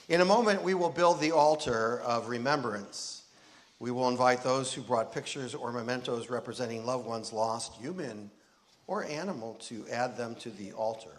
In a moment, we will build the altar of remembrance. We will invite those who brought pictures or mementos representing loved ones lost, human or animal, to add them to the altar.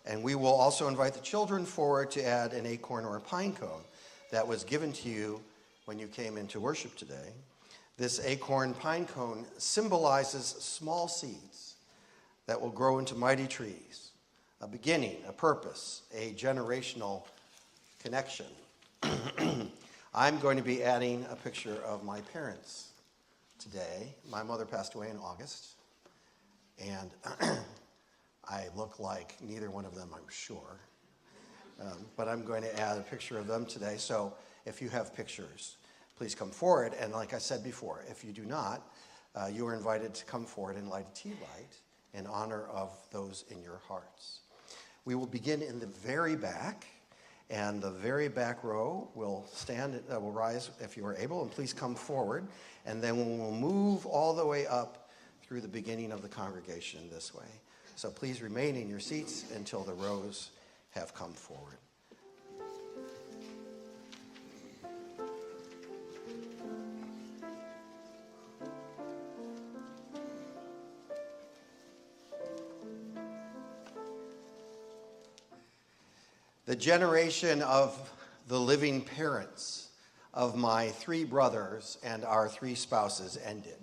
And we will also invite the children forward to add an acorn or a pine cone that was given to you when you came into worship today. This acorn pine cone symbolizes small seeds that will grow into mighty trees, a beginning, a purpose, a generational connection. I'm going to be adding a picture of my parents today. My mother passed away in August, and I look like neither one of them, I'm sure. But I'm going to add a picture of them today. So if you have pictures, please come forward. And like I said before, if you do not, you are invited to come forward and light a tea light in honor of those in your hearts. We will begin in the very back, and the very back row will rise if you are able, and please come forward. And then we will move all the way up through the beginning of the congregation this way. So please remain in your seats until the rows have come forward. The generation of the living parents of my 3 brothers and our 3 spouses ended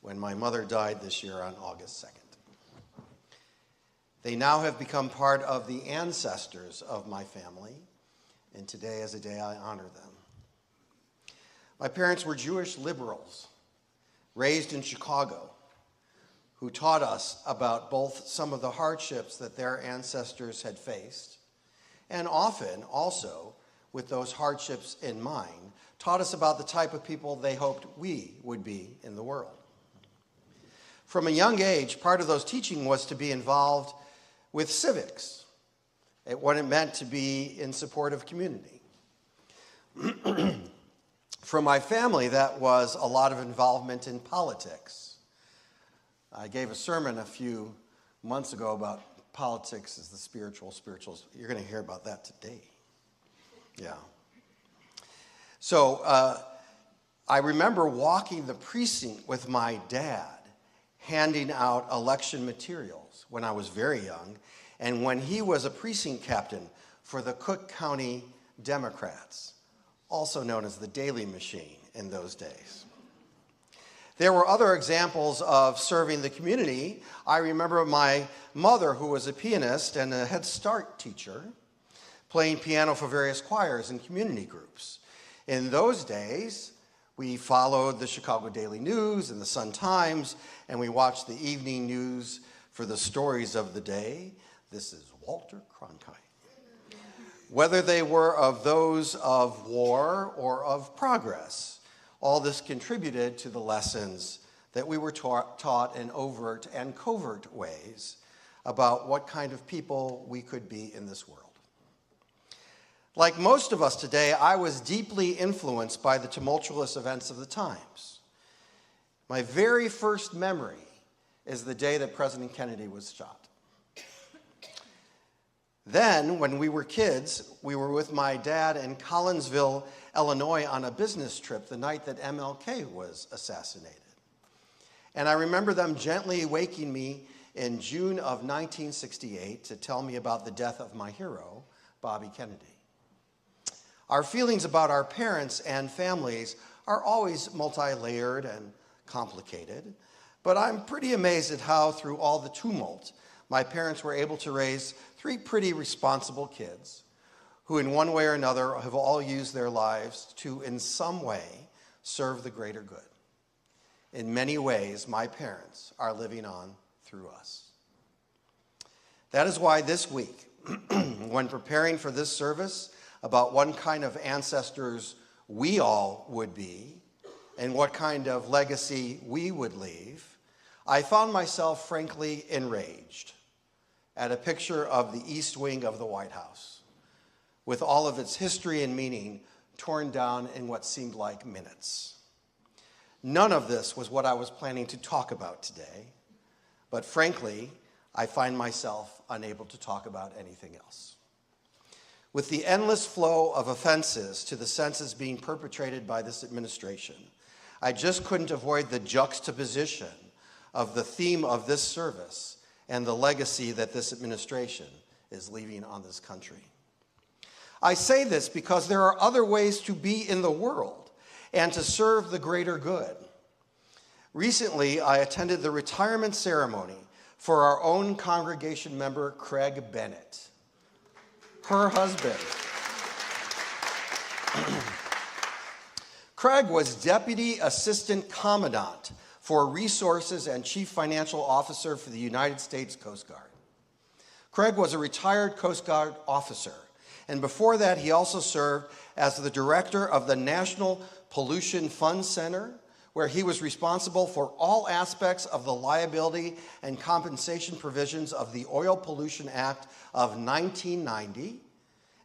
when my mother died this year on August 2nd. They now have become part of the ancestors of my family, and today is a day I honor them. My parents were Jewish liberals, raised in Chicago, who taught us about both some of the hardships that their ancestors had faced, and often also, with those hardships in mind, taught us about the type of people they hoped we would be in the world. From a young age, part of those teaching was to be involved with civics, what it meant to be in support of community. For my family, that was a lot of involvement in politics. I gave a sermon a few months ago about politics is the spirituals. You're going to hear about that today. Yeah. So I remember walking the precinct with my dad, handing out election materials when I was very young, and when he was a precinct captain for the Cook County Democrats, also known as the Daily Machine in those days. There were other examples of serving the community. I remember my mother, who was a pianist and a Head Start teacher, playing piano for various choirs and community groups. In those days, we followed the Chicago Daily News and the Sun-Times, and we watched the evening news for the stories of the day. This is Walter Cronkite. Whether they were of those of war or of progress, all this contributed to the lessons that we were taught in overt and covert ways about what kind of people we could be in this world. Like most of us today, I was deeply influenced by the tumultuous events of the times. My very first memory is the day that President Kennedy was shot. Then, when we were kids, we were with my dad in Collinsville, Illinois on a business trip the night that MLK was assassinated. And I remember them gently waking me in June of 1968 to tell me about the death of my hero, Bobby Kennedy. Our feelings about our parents and families are always multi-layered and complicated, but I'm pretty amazed at how, through all the tumult, my parents were able to raise 3 pretty responsible kids who in one way or another have all used their lives to, in some way, serve the greater good. In many ways, my parents are living on through us. That is why this week, when preparing for this service about what kind of ancestors we all would be and what kind of legacy we would leave, I found myself frankly enraged at a picture of the East Wing of the White House, with all of its history and meaning torn down in what seemed like minutes. None of this was what I was planning to talk about today, but frankly, I find myself unable to talk about anything else. With the endless flow of offenses to the senses being perpetrated by this administration, I just couldn't avoid the juxtaposition of the theme of this service and the legacy that this administration is leaving on this country. I say this because there are other ways to be in the world and to serve the greater good. Recently, I attended the retirement ceremony for our own congregation member, Craig Bennett. Her husband. Craig was Deputy Assistant Commandant for Resources and Chief Financial Officer for the United States Coast Guard. Craig was a retired Coast Guard officer, and before that he also served as the director of the National Pollution Fund Center, where he was responsible for all aspects of the liability and compensation provisions of the Oil Pollution Act of 1990,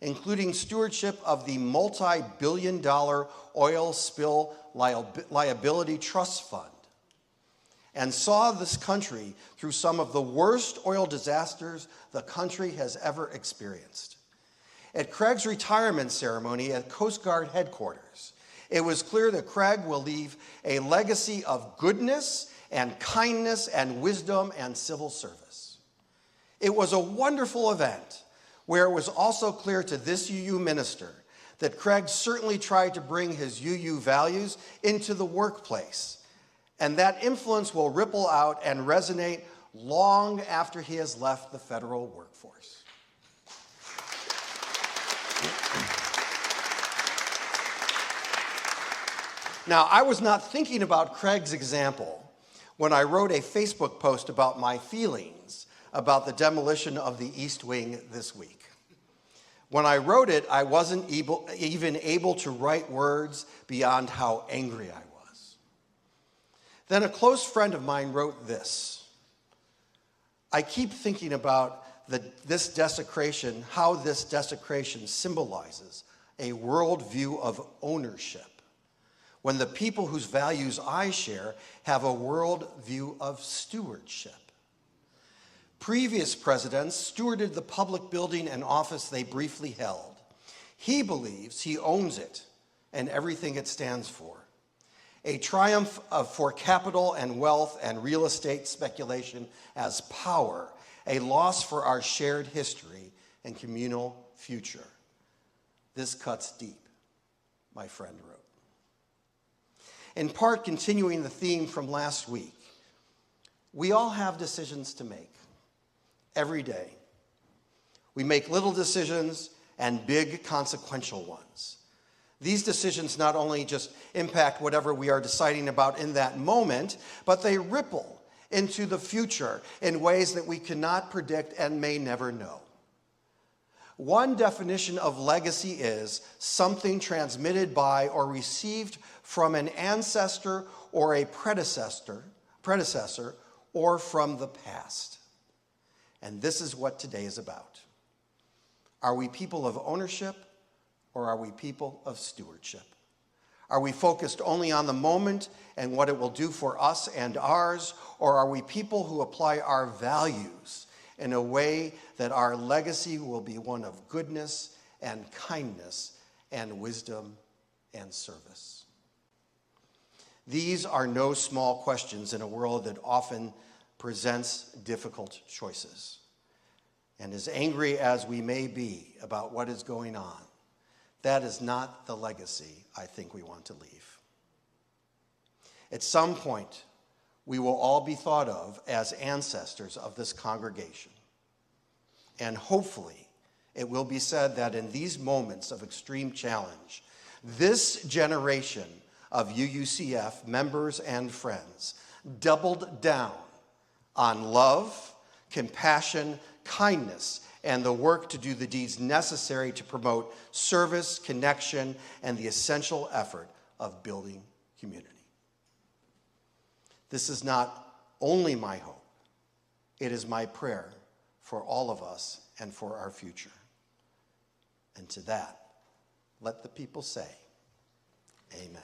including stewardship of the multi-billion-dollar oil spill liability trust fund, and saw this country through some of the worst oil disasters the country has ever experienced. At Craig's retirement ceremony at Coast Guard headquarters, it was clear that Craig will leave a legacy of goodness and kindness and wisdom and civil service. It was a wonderful event where it was also clear to this UU minister that Craig certainly tried to bring his UU values into the workplace, and that influence will ripple out and resonate long after he has left the federal workforce. Now, I was not thinking about Craig's example when I wrote a Facebook post about my feelings about the demolition of the East Wing this week. When I wrote it, I wasn't even able to write words beyond how angry I was. Then a close friend of mine wrote this: I keep thinking about this desecration, how this desecration symbolizes a worldview of ownership, when the people whose values I share have a worldview of stewardship. Previous presidents stewarded the public building and office they briefly held. He believes he owns it and everything it stands for. A triumph for capital and wealth and real estate speculation as power, a loss for our shared history and communal future. This cuts deep, my friend wrote. In part, continuing the theme from last week, we all have decisions to make every day. We make little decisions and big consequential ones. These decisions not only just impact whatever we are deciding about in that moment, but they ripple into the future in ways that we cannot predict and may never know. One definition of legacy is something transmitted by or received from an ancestor or a predecessor, or from the past. And this is what today is about. Are we people of ownership, or are we people of stewardship? Are we focused only on the moment and what it will do for us and ours, or are we people who apply our values in a way that our legacy will be one of goodness and kindness and wisdom and service? These are no small questions in a world that often presents difficult choices. And as angry as we may be about what is going on, that is not the legacy I think we want to leave. At some point, we will all be thought of as ancestors of this congregation. And hopefully, it will be said that in these moments of extreme challenge, this generation of UUCF members and friends doubled down on love, compassion, kindness, and the work to do the deeds necessary to promote service, connection, and the essential effort of building community. This is not only my hope, it is my prayer for all of us and for our future. And to that, let the people say, amen.